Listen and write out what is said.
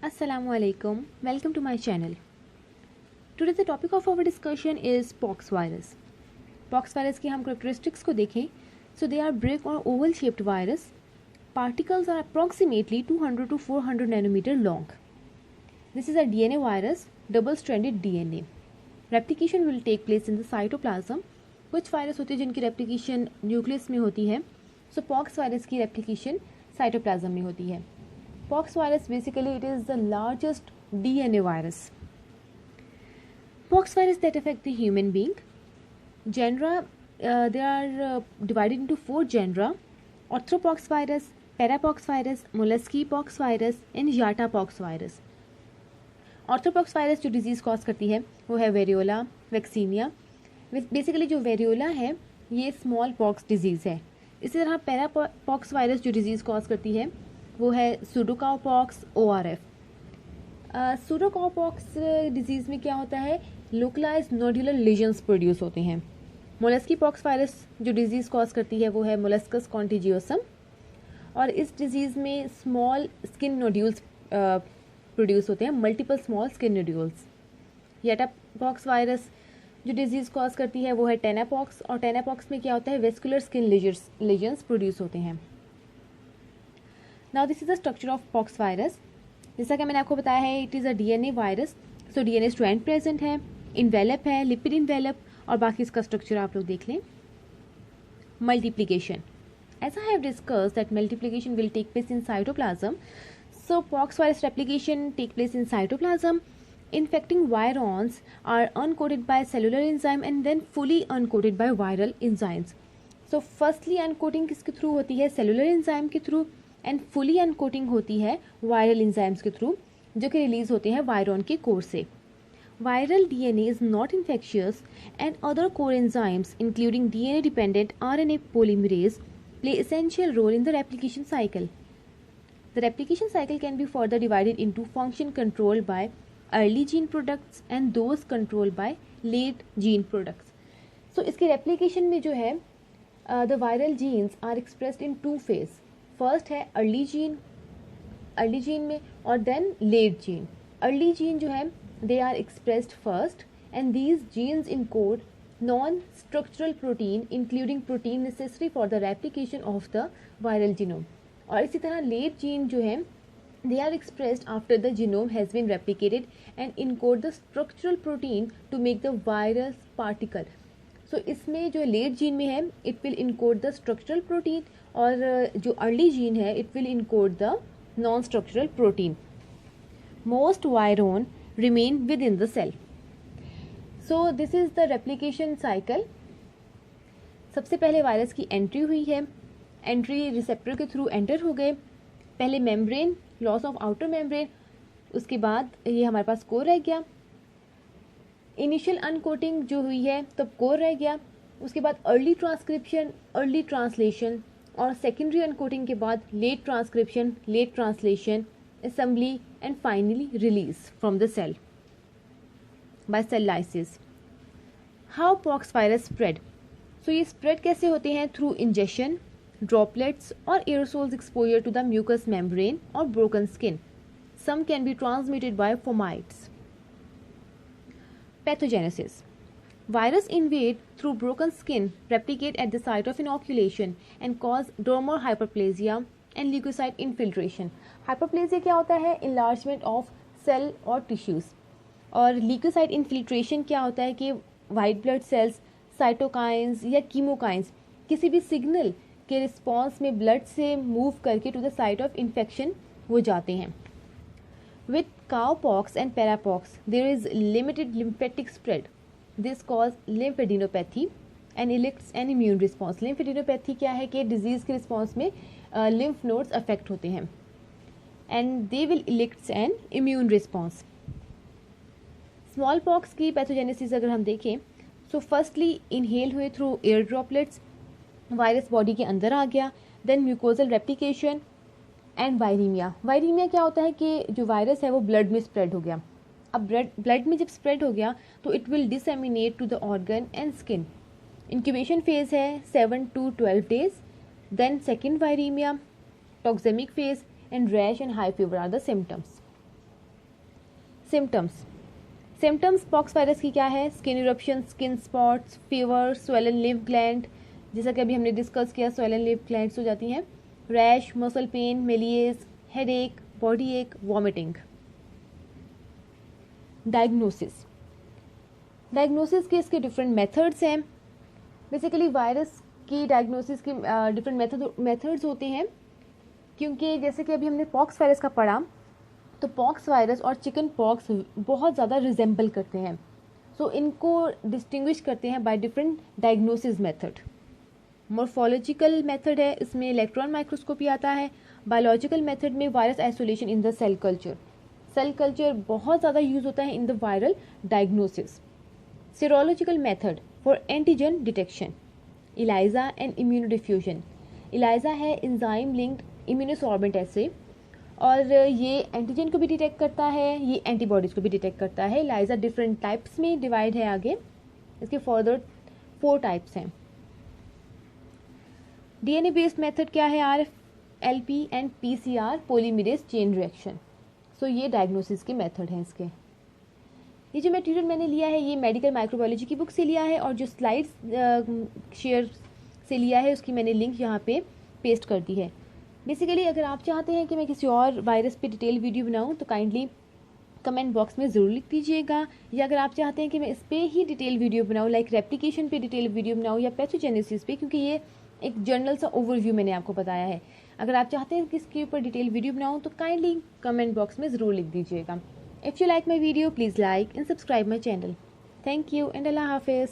Assalamualaikum. Welcome to my channel. Today the topic of our discussion is Poxvirus. Poxvirus की हम characteristics को देखें. So they are brick or oval shaped virus. Particles are approximately 200 to 400 nanometer long. This is a DNA virus, double-stranded DNA. Replication will take place in the cytoplasm. कुछ virus होते हैं जिनकी replication nucleus में होती है. So Poxvirus की replication cytoplasm में होती है. Poxvirus basically it is the largest DNA virus. Poxvirus that affect the human being. Genera, they are divided into 4 genera: Orthopoxvirus, Parapoxvirus, monkeypox and Poxvirus. Orthopoxvirus जो disease cause करती है वो है variola, vaccinia. Basically जो variola है ये small pox disease है. इसी तरह पैरापॉक्स जो डिजीज़ कॉज करती है वो है सूडोकाउपॉक्स ORF. सूडोकाउपॉक्स डिजीज़ में क्या होता है, लोकलाइज्ड नोडुलर लेजन्स प्रोड्यूस होते हैं. मोलस्कीपॉक्स वायरस जो डिजीज़ कॉज करती है वो है मोलस्कस कॉन्टिजियोसम और इस डिजीज़ में स्मॉल स्किन नोड्यूल्स प्रोड्यूस होते हैं, multiple small skin nodules. Yatapox virus जो डिजीज़ कॉज करती है वो है टेनापॉक्स और टेनापॉक्स में क्या होता है, वेस्कुलर स्किन लेजन्स प्रोड्यूस होते हैं. Now this is the structure of pox virus. जैसा कि मैंने आपको बताया है it is a DNA virus. So DNA strand present है, इन्वेलप है, लिपिड इन्वेलप और बाकी इसका स्ट्रक्चर आप लोग देख लें. Multiplication, as I have discussed that multiplication will take place in cytoplasm. So pox virus replication take place in cytoplasm. Infecting virons are uncoated by cellular enzyme and then fully uncoated by viral enzymes. So firstly uncoating किसके through होती है, cellular enzyme के through, and fully uncoating होती है viral enzymes के through जो कि release होते हैं वायरॉन के कोर से. Viral DNA is not infectious and other core enzymes including DNA dependent RNA polymerase play essential role in the replication cycle. The replication cycle can be further divided into function controlled by early gene products and those controlled by late gene products. So इसके replication में जो है the viral genes are expressed in 2 phases. First है early gene में और then late gene. Early gene जो है they are expressed first and these genes encode non-structural protein including protein necessary for the replication of the viral genome. और इसी तरह late gene जो है they are expressed after the genome has been replicated and encode the structural protein to make the virus particle. So इसमें जो late gene में है it will encode the structural protein और जो early gene है it will encode the non-structural protein. Most viron remain within the cell. So this is the replication cycle. सबसे पहले virus की एंट्री हुई है, एंट्री रिसेप्टर के थ्रू एंटर हो गए. पहले membrane, loss of outer membrane, उसके बाद ये हमारे पास कोर रह गया. इनिशियल अनकोटिंग जो हुई है तब कोर रह गया. उसके बाद अर्ली ट्रांसक्रिप्शन, अर्ली ट्रांसलेशन और सेकेंडरी अनकोटिंग के बाद late transcription, late translation, assembly and finally release from the cell by cell lysis. How pox virus spread. So ये स्प्रेड कैसे होते हैं, through injection, droplets or aerosols exposure to the mucous membrane or broken skin. Some can be transmitted by fomites. Pathogenesis. Virus invade through broken skin, replicate at the site of inoculation and cause dermal hyperplasia and leukocyte infiltration. Hyperplasia क्या होता है, enlargement of cell और tissues. और leukocyte infiltration क्या होता है कि white blood cells, cytokines या chemokines किसी भी सिग्नल के रिस्पॉन्स में ब्लड से मूव करके to the site of infection वो जाते हैं. With cowpox and parapox there is limited lymphatic spread. This cause lymphadenopathy and elicits an immune response. Lymphadenopathy क्या है कि डिजीज़ के रिस्पॉन्स में लिम्फ नोड्स अफेक्ट होते हैं and they will elicits an immune response. Smallpox की pathogenesis अगर हम देखें सो फर्स्टली इनहेल हुए through air droplets, virus body के अंदर आ गया. Then mucosal replication and viremia. Viremia क्या होता है कि जो वायरस है वो ब्लड में स्प्रेड हो गया. अब ब्लड में जब स्प्रेड हो गया तो it will disseminate to the organ and skin. Incubation phase है 7 to 12 days. Then second viremia, toxemic phase and rash and high fever are the symptoms. Symptoms pox virus की क्या है? Skin eruption, skin spots, fever, swollen live gland, जैसा कि अभी हमने discuss किया, swollen live glands हो जाती हैं, rash, muscle pain, malaise, headache, body ache, vomiting. Diagnosis के इसके डिफरेंट मेथड्स हैं। बेसिकली वायरस की डायग्नोसिस की डिफरेंट मेथड्स होते हैं, क्योंकि जैसे कि अभी हमने पॉक्स वायरस का पढ़ा, तो पॉक्स वायरस और चिकन पॉक्स बहुत ज़्यादा रिजेंबल करते हैं, सो इनको डिस्टिंग्विश करते हैं by different diagnosis method. Morphological method है, इसमें इलेक्ट्रॉन माइक्रोस्कोपी आता है। बायोलॉजिकल मेथड में virus isolation in the cell culture बहुत ज़्यादा यूज होता है in the viral diagnosis. Serological method for antigen detection, ELISA and immunodiffusion. ELISA है एंजाइम लिंक्ड इम्यूनोसॉर्बेंट एसे, और ये एंटीजन को भी डिटेक्ट करता है, ये एंटीबॉडीज़ को भी डिटेक्ट करता है। इलाइजा डिफरेंट टाइप्स में डिवाइड है आगे, इसके फर्दर 4 टाइप्स हैं। डीएनए बेस्ड मेथड क्या है? RFLP and PCR polymerase chain reaction. So ये डायग्नोसिस के मेथड हैं इसके। ये जो मटेरियल मैंने लिया है ये मेडिकल माइक्रोबायोलॉजी की बुक से लिया है, और जो स्लाइड्स शेयर से लिया है उसकी मैंने लिंक यहाँ पे पेस्ट कर दी है। बेसिकली अगर आप चाहते हैं कि मैं किसी और वायरस पे डिटेल वीडियो बनाऊँ तो काइंडली कमेंट बॉक्स में ज़रूर लिख दीजिएगा, या अगर आप चाहते हैं कि मैं इस पर ही डिटेल वीडियो बनाऊँ, लाइक रेप्लिकेशन पे डिटेल वीडियो बनाऊँ या पैथोजेनेसिस पे, क्योंकि ये एक जनरल सा ओवरव्यू मैंने आपको बताया है। अगर आप चाहते हैं कि इसके ऊपर डिटेल वीडियो बनाऊँ तो काइंडली कमेंट बॉक्स में ज़रूर लिख दीजिएगा। If you like my video please like and subscribe my channel. Thank you and अल्लाह हाफिज़।